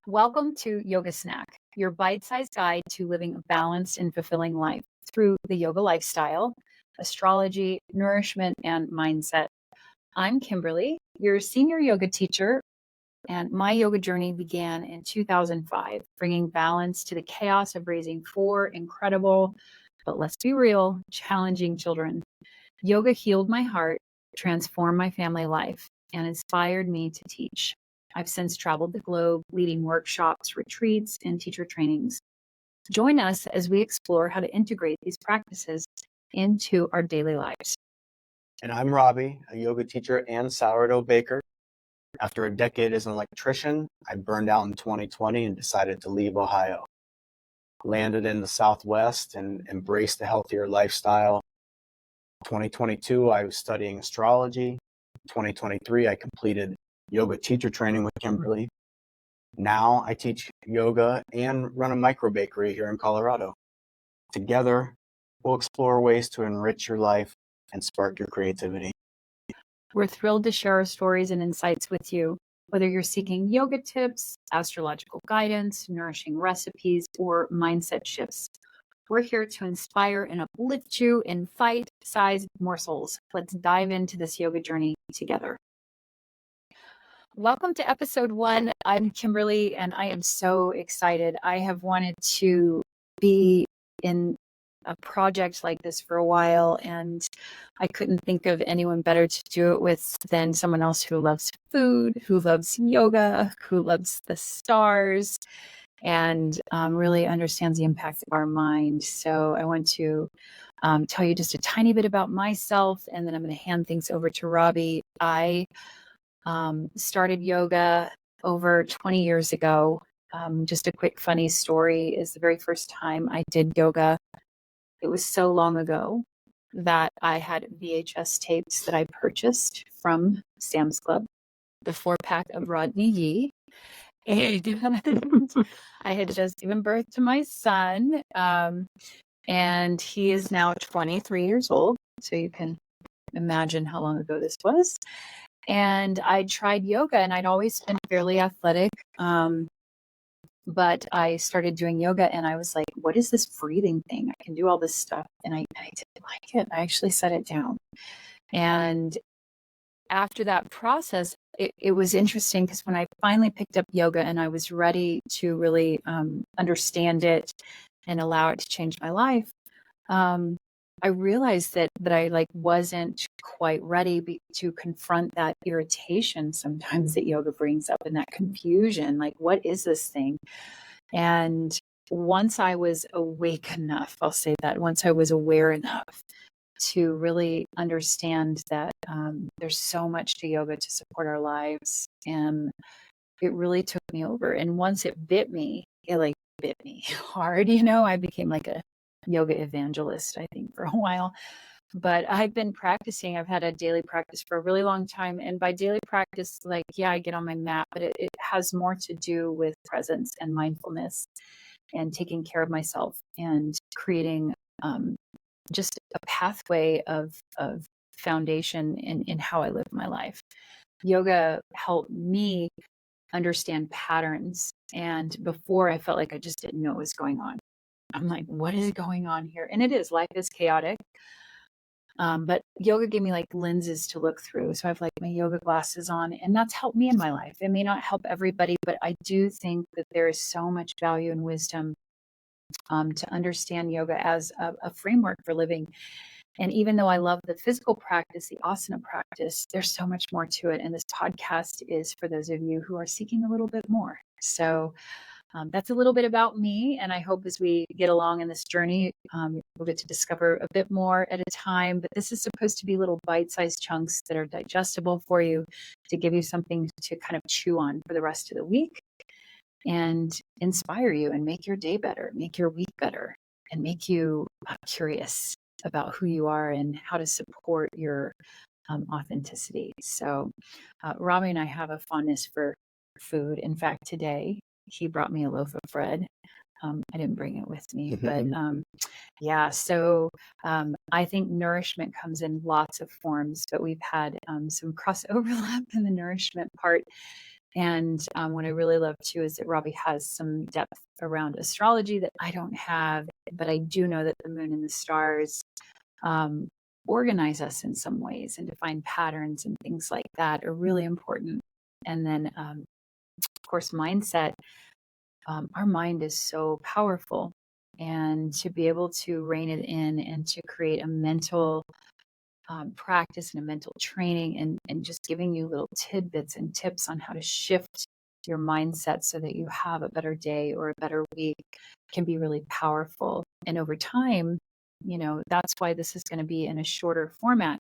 Welcome to Yoga Snack, your bite-sized guide to living a balanced and fulfilling life through the yoga lifestyle, astrology, nourishment, and mindset. I'm Kimberly, your senior yoga teacher, and my yoga journey began in 2005, bringing balance to the chaos of raising four incredible, but let's be real, challenging children. Yoga healed my heart, transformed my family life, and inspired me to teach. I've since traveled the globe leading workshops, retreats, and teacher trainings. Join us as we explore how to integrate these practices into our daily lives. And I'm Robbie, a yoga teacher and sourdough baker. After a decade as an electrician, I burned out in 2020 and decided to leave Ohio. Landed in the Southwest and embraced a healthier lifestyle. 2022, I was studying astrology. 2023, I completed yoga teacher training with Kimberley. Now I teach yoga and run a micro bakery here in Colorado. Together, we'll explore ways to enrich your life and spark your creativity. We're thrilled to share our stories and insights with you. Whether you're seeking yoga tips, astrological guidance, nourishing recipes, or mindset shifts, we're here to inspire and uplift you in bite-sized morsels. Let's dive into this yoga journey together. Welcome to episode 1. I'm Kimberly, and I am so excited. I have wanted to be in a project like this for a while, and I couldn't think of anyone better to do it with than someone else who loves food, who loves yoga, who loves the stars, and really understands the impact of our mind. So I want to tell you just a tiny bit about myself, and then I'm going to hand things over to Robbie. I started yoga over 20 years ago. Just a quick funny story is the very first time I did yoga. It was so long ago that I had VHS tapes that I purchased from Sam's Club, the 4-pack of Rodney Yee. And I had just given birth to my son, and he is now 23 years old. So you can imagine how long ago this was. And I tried yoga, and I'd always been fairly athletic. But I started doing yoga, and I was like, what is this breathing thing? I can do all this stuff. And I didn't like it. I actually set it down. And after that process, it was interesting because when I finally picked up yoga and I was ready to really understand it and allow it to change my life, I realized that I wasn't quite ready to confront that irritation sometimes that yoga brings up and that confusion, like, what is this thing? And once I was awake enough, I'll say that, once I was aware enough to really understand that there's so much to yoga to support our lives, and it really took me over. And once it bit me, it bit me hard. I became like a yoga evangelist, I think, for a while. But I've been practicing. I've had a daily practice for a really long time. And by daily practice, I get on my mat, but it has more to do with presence and mindfulness and taking care of myself and creating just a pathway of foundation in how I live my life. Yoga helped me understand patterns. And before, I felt like I just didn't know what was going on. I'm like, what is going on here? And it is, life is chaotic. But yoga gave me lenses to look through. So I have my yoga glasses on, and that's helped me in my life. It may not help everybody, but I do think that there is so much value and wisdom to understand yoga as a framework for living. And even though I love the physical practice, the asana practice, there's so much more to it. And this podcast is for those of you who are seeking a little bit more. So that's a little bit about me. And I hope as we get along in this journey, we'll get to discover a bit more at a time. But this is supposed to be little bite-sized chunks that are digestible for you, to give you something to kind of chew on for the rest of the week and inspire you and make your day better, make your week better, and make you curious about who you are and how to support your authenticity. So Robbie and I have a fondness for food. In fact, today he brought me a loaf of bread. I didn't bring it with me, but so I think nourishment comes in lots of forms, but we've had some cross overlap in the nourishment part. And what I really love too is that Robbie has some depth around astrology that I don't have, but I do know that the moon and the stars um, organize us in some ways, and define patterns and things like that are really important. And then, of course, mindset. Our mind is so powerful, and to be able to rein it in and to create a mental practice and a mental training, and just giving you little tidbits and tips on how to shift your mindset so that you have a better day or a better week can be really powerful. And over time, that's why this is going to be in a shorter format,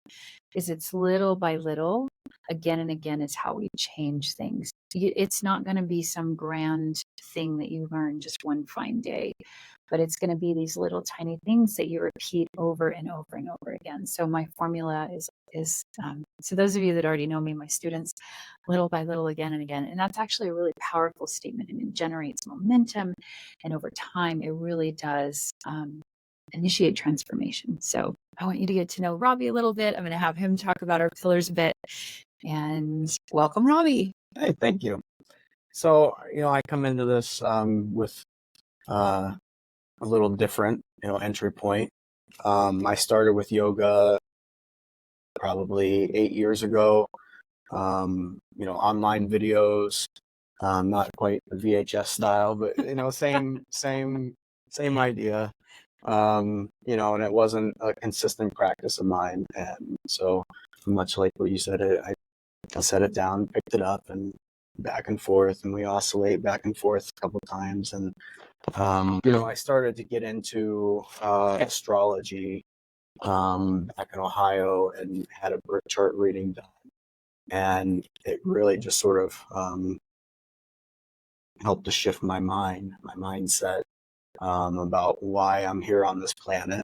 is it's little by little, again and again, is how we change things. It's not going to be some grand thing that you learn just one fine day, but it's going to be these little tiny things that you repeat over and over and over again. So my formula is so those of you that already know me, my students, little by little, again and again. And that's actually a really powerful statement, and it generates momentum. And over time, it really does initiate transformation. So I want you to get to know Robbie a little bit. I'm going to have him talk about our pillars a bit. And welcome, Robbie. Hey, thank you. So, I come into this with a little different, entry point. I started with yoga probably 8 years ago. Online videos, not quite the VHS style, but same idea. And it wasn't a consistent practice of mine. And so much like what you said, I set it down, picked it up, and back and forth, and we oscillate back and forth a couple times. And, I started to get into astrology back in Ohio, and had a birth chart reading done. And it really just sort of helped to shift my mindset about why I'm here on this planet,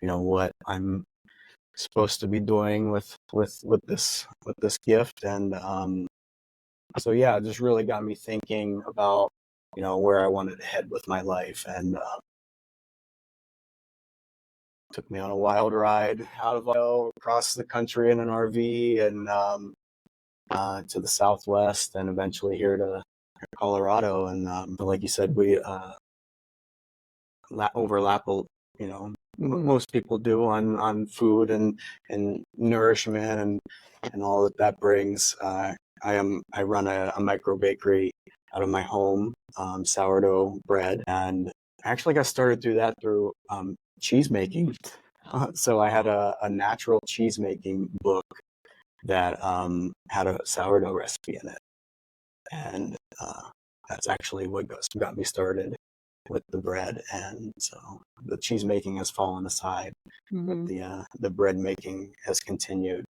what I'm supposed to be doing with this gift. And so yeah, it just really got me thinking about where I wanted to head with my life. And took me on a wild ride out of Ohio, across the country in an RV, and to the Southwest, and eventually here to Colorado. And like you said, we overlap, most people do, on food and nourishment and all that brings. I run a micro bakery out of my home, sourdough bread, and I actually got started through cheese making. So I had a natural cheese making book that had a sourdough recipe in it, and that's actually what got me started with the bread. And so the cheese making has fallen aside, but the bread making has continued.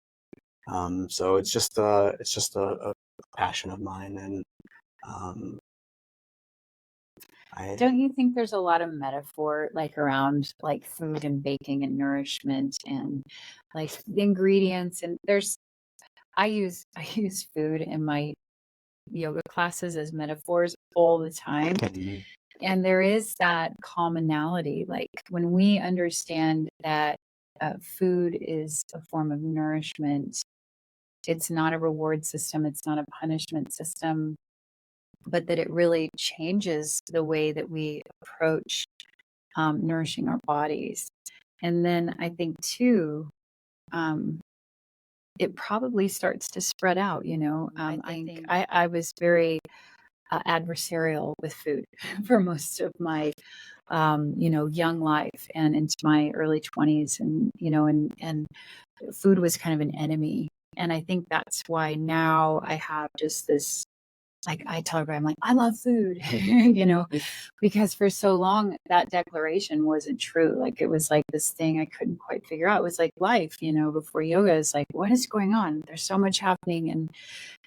So it's just a passion of mine. And don't you think there's a lot of metaphor around food and baking and nourishment and the ingredients? And I use food in my yoga classes as metaphors all the time. And there is that commonality. When we understand that food is a form of nourishment, it's not a reward system, it's not a punishment system, but that it really changes the way that we approach nourishing our bodies. And then I think too, it probably starts to spread out. I was very adversarial with food for most of my young life and into my early 20s, and food was kind of an enemy. And I think that's why now I have just this, I tell everybody, I'm like, I love food, because for so long that declaration wasn't true. It was this thing I couldn't quite figure out. It was like life, before yoga is what is going on? There's so much happening.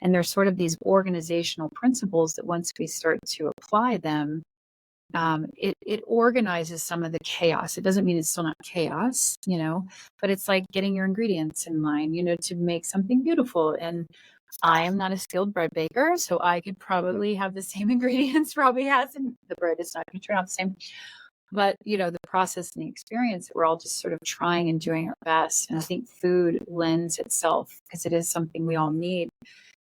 And there's sort of these organizational principles that once we start to apply them, it organizes some of the chaos. It doesn't mean it's still not chaos, but it's like getting your ingredients in line, to make something beautiful. And I am not a skilled bread baker, so I could probably have the same ingredients Robbie has, and the bread is not going to turn out the same. But, the process and the experience, we're all just sort of trying and doing our best. And I think food lends itself, because it is something we all need,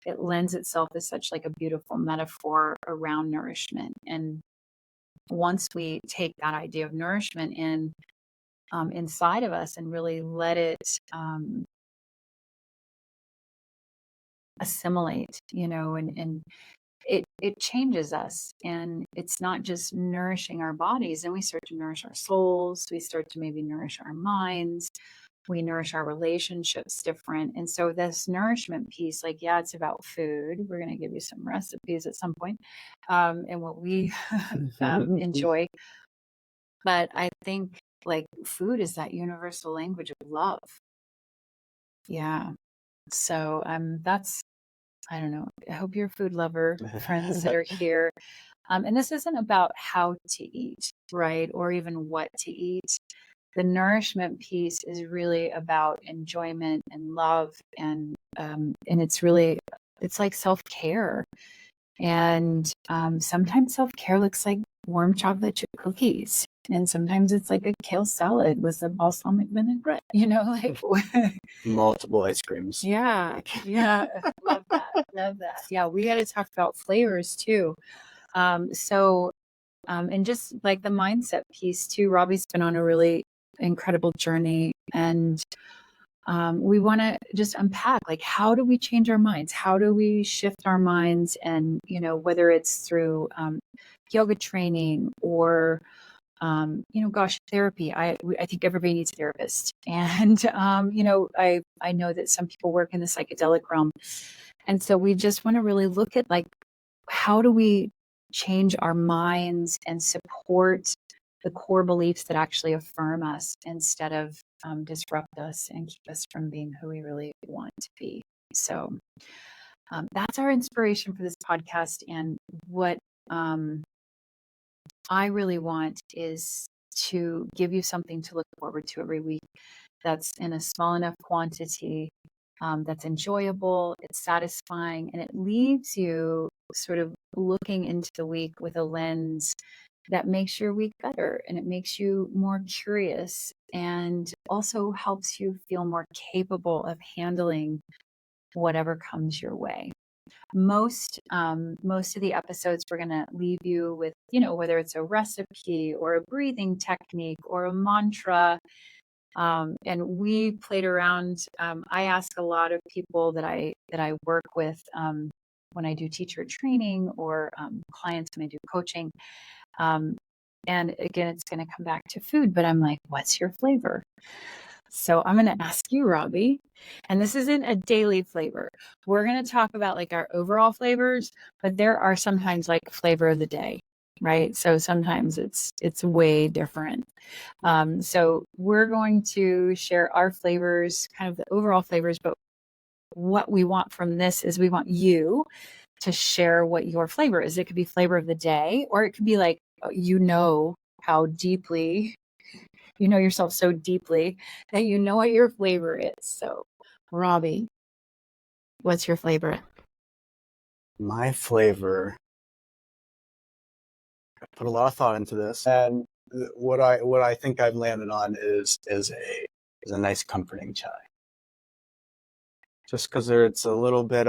it lends itself as such like a beautiful metaphor around nourishment. And once we take that idea of nourishment in inside of us and really let it assimilate, and it changes us, and it's not just nourishing our bodies, and we start to nourish our souls, we start to maybe nourish our minds, we nourish our relationships different. And so this nourishment piece, like, yeah, it's about food. We're going to give you some recipes at some point, and what we enjoy. But I think like food is that universal language of love. Yeah. So that's, I don't know. I hope you're a food lover, friends that are here. And this isn't about how to eat, right? Or even what to eat. The nourishment piece is really about enjoyment and love, and it's like self-care. And sometimes self-care looks like warm chocolate chip cookies. And sometimes it's like a kale salad with a balsamic vinaigrette, like multiple ice creams. Yeah. Yeah. Love that. Love that. Yeah. We got to talk about flavors too. And just like the mindset piece too, Robbie's been on a really incredible journey, and we want to just unpack, like, how do we change our minds? How do we shift our minds? And, whether it's through yoga training or, therapy. I think everybody needs a therapist. And, I know that some people work in the psychedelic realm. And so we just want to really look at, like, how do we change our minds and support the core beliefs that actually affirm us instead of disrupt us and keep us from being who we really want to be. So that's our inspiration for this podcast. And what I really want is to give you something to look forward to every week that's in a small enough quantity, that's enjoyable, it's satisfying, and it leaves you sort of looking into the week with a lens that makes your week better, and it makes you more curious, and also helps you feel more capable of handling whatever comes your way. Most of the episodes, we're going to leave you with, whether it's a recipe or a breathing technique or a mantra. And we played around. I ask a lot of people that I work with when I do teacher training, or clients when I do coaching. And again, it's going to come back to food, but I'm like, what's your flavor? So I'm going to ask you, Robbie, and this isn't a daily flavor. We're going to talk about like our overall flavors, but there are sometimes like flavor of the day, right? So sometimes it's way different. So we're going to share our flavors, kind of the overall flavors, but what we want from this is we want you to share what your flavor is. It could be flavor of the day, or it could be like, how deeply you know yourself, so deeply that you know what your flavor is. So, Robbie, what's your flavor? My flavor, I put a lot of thought into this, and what I think I've landed on is a nice comforting chai. Just because it's a little bit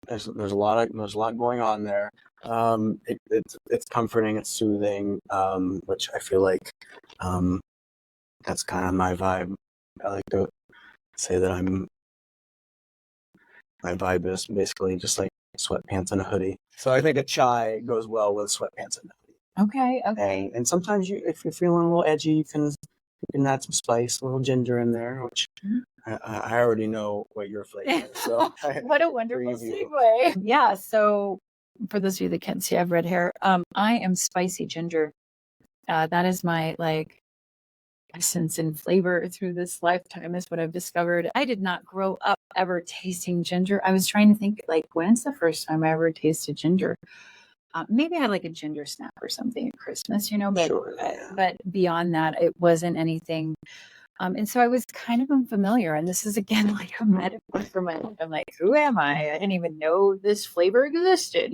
there's a lot going on there. It's comforting, it's soothing, which I feel like that's kind of my vibe. I like to say that my vibe is basically just like sweatpants and a hoodie. So I think a chai goes well with sweatpants and a hoodie. Okay. And sometimes if you're feeling a little edgy, you can add some spice, a little ginger in there, which I already know what your flavor is. So what a wonderful segue. Yeah. So for those of you that can't see, I have red hair. I am spicy ginger. That is my essence and flavor through this lifetime, is what I've discovered. I did not grow up ever tasting ginger. I was trying to think, like, when's the first time I ever tasted ginger? Maybe I had like a ginger snap or something at Christmas, but sure, yeah. But beyond that, it wasn't anything. And so I was kind of unfamiliar. And this is, again, like a metaphor for my life. I'm like, who am I? I didn't even know this flavor existed,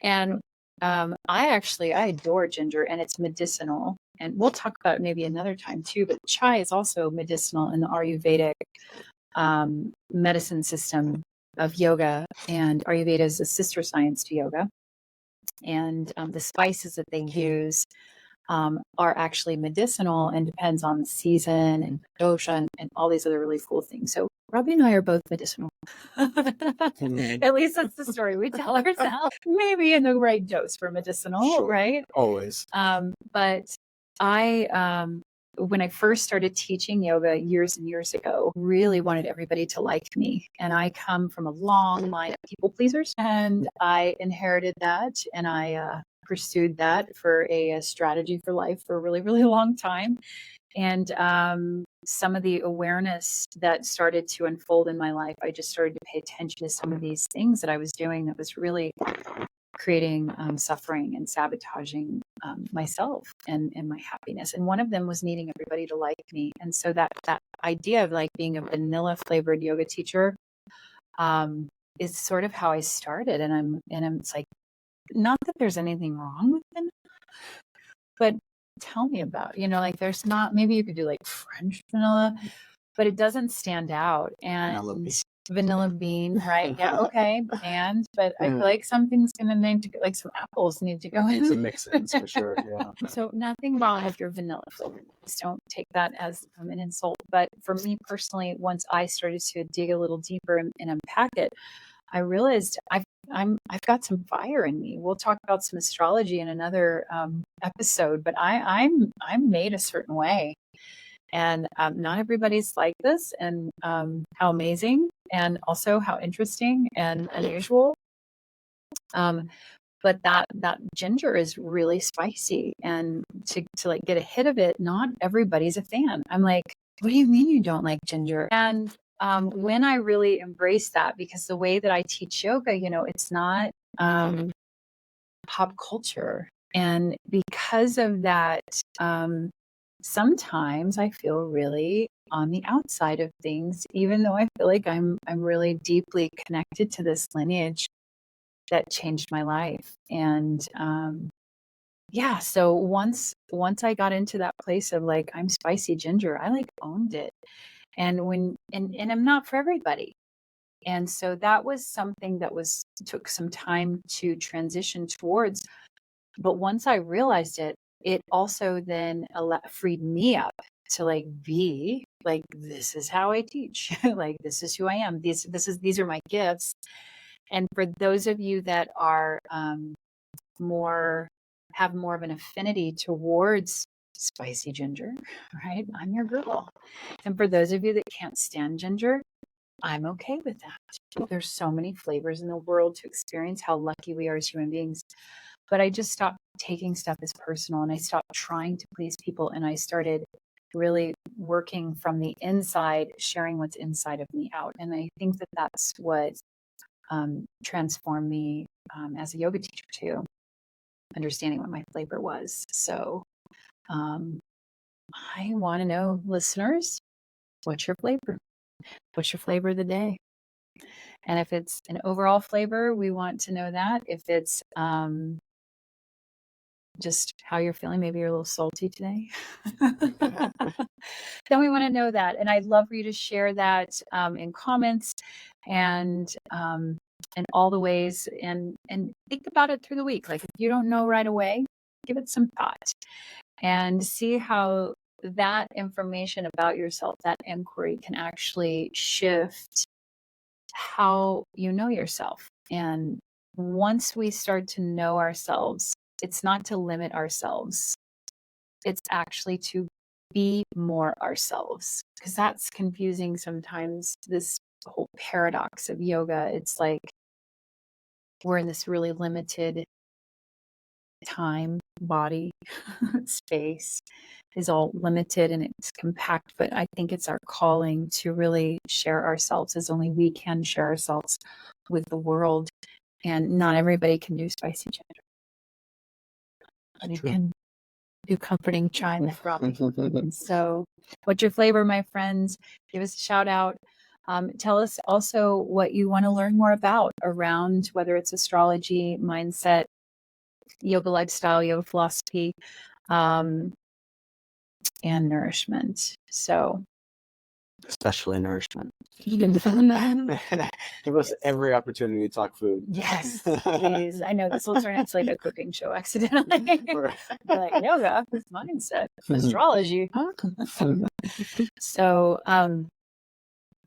And I adore ginger, and it's medicinal. And we'll talk about it maybe another time too. But chai is also medicinal in the Ayurvedic medicine system. of yoga, and Ayurveda is a sister science to yoga. And the spices that they use are actually medicinal and depends on the season and dosha and all these other really cool things. So Robbie and I are both medicinal. At least that's the story we tell ourselves. Maybe in the right dose for medicinal, Sure. right? Always. But I, when I first started teaching yoga years and years ago, really wanted everybody to like me. And I come from a long line of people pleasers, and I inherited that, and I pursued that for a strategy for life for a really, really long time. And some of the awareness that started to unfold in my life, I just started to pay attention to some of these things that I was doing that was really creating suffering and sabotaging myself and my happiness. And one of them was needing everybody to like me. And so that idea of like being a vanilla flavored yoga teacher is sort of how I started. And it's like, not that there's anything wrong with it, but tell me about, like there's not, maybe you could do like French vanilla, but it doesn't stand out. And vanilla bean, right? Yeah, okay. But I feel like something's gonna need to go, like some apples need to go in. Some mix-ins for sure. Yeah. So nothing wrong if you're vanilla flavored. Just don't take that as an insult. But for me personally, once I started to dig a little deeper and unpack it, I realized I've got some fire in me. We'll talk about some astrology in another episode, but I'm made a certain way, and not everybody's like this. And how amazing, and also how interesting and unusual. But that ginger is really spicy, and to like get a hit of it, not everybody's a fan. I'm like, what do you mean you don't like ginger? And when I really embrace that, because the way that I teach yoga, it's not pop culture. And because of that, sometimes I feel really on the outside of things, even though I feel like I'm really deeply connected to this lineage that changed my life. And yeah, so once I got into that place of like, I'm spicy ginger, I like owned it. And and I'm not for everybody. And so that was something that took some time to transition towards. But once I realized it, it also then freed me up to like be like, this is how I teach. Like, this is who I am. These are my gifts. And for those of you that are have more of an affinity towards spicy ginger, right? I'm your girl. And for those of you that can't stand ginger, I'm okay with that. There's so many flavors in the world to experience. How lucky we are as human beings. But I just stopped taking stuff as personal, and I stopped trying to please people, and I started really working from the inside, sharing what's inside of me out. And I think that that's what transformed me as a yoga teacher too, understanding what my flavor was. So I want to know, listeners, what's your flavor? What's your flavor of the day? And if it's an overall flavor, we want to know that. If it's just how you're feeling, maybe you're a little salty today, then we want to know that. And I'd love for you to share that in comments and all the ways, and think about it through the week. Like, if you don't know right away, give it some thought and see how that information about yourself, that inquiry, can actually shift how you know yourself. And once we start to know ourselves, it's not to limit ourselves. It's actually to be more ourselves, because that's confusing sometimes, this whole paradox of yoga. It's like we're in this really limited time, body, space is all limited and it's compact, but I think it's our calling to really share ourselves as only we can share ourselves with the world. And not everybody can do spicy ginger. And you can do comforting chai with Robbie. So what's your flavor, my friends? Give us a shout out. Tell us also what you want to learn more about around, whether it's astrology, mindset, yoga lifestyle, yoga philosophy, and nourishment. So especially nourishment. You can find that. Give us every opportunity to talk food. Yes, please. I know this will turn into like a cooking show accidentally. Like yoga, mindset, astrology. So,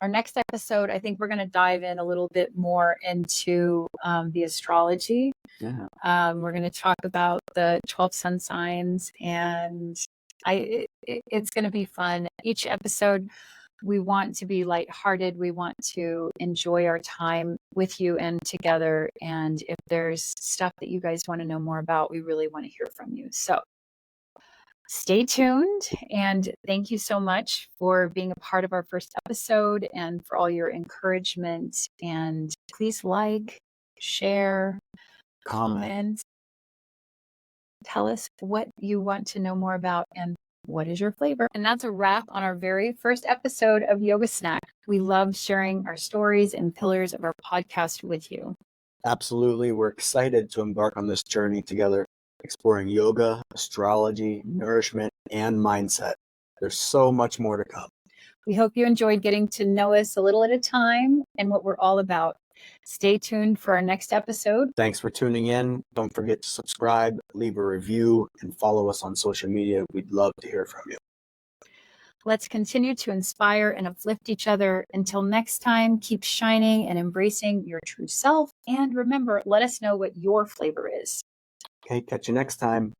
our next episode, I think we're going to dive in a little bit more into the astrology. Yeah. We're going to talk about the 12 sun signs, and it's going to be fun. Each episode, we want to be lighthearted. We want to enjoy our time with you and together. And if there's stuff that you guys want to know more about, we really want to hear from you. So stay tuned, and thank you so much for being a part of our first episode and for all your encouragement. And please share, comment, tell us what you want to know more about and what is your flavor. And that's a wrap on our very first episode of Yoga Snack. We love sharing our stories and pillars of our podcast with you. Absolutely. We're excited to embark on this journey together, exploring yoga, astrology, nourishment, and mindset. There's so much more to come. We hope you enjoyed getting to know us a little at a time and what we're all about. Stay tuned for our next episode. Thanks for tuning in. Don't forget to subscribe, leave a review, and follow us on social media. We'd love to hear from you. Let's continue to inspire and uplift each other. Until next time, keep shining and embracing your true self. And remember, let us know what your flavor is. Okay, catch you next time.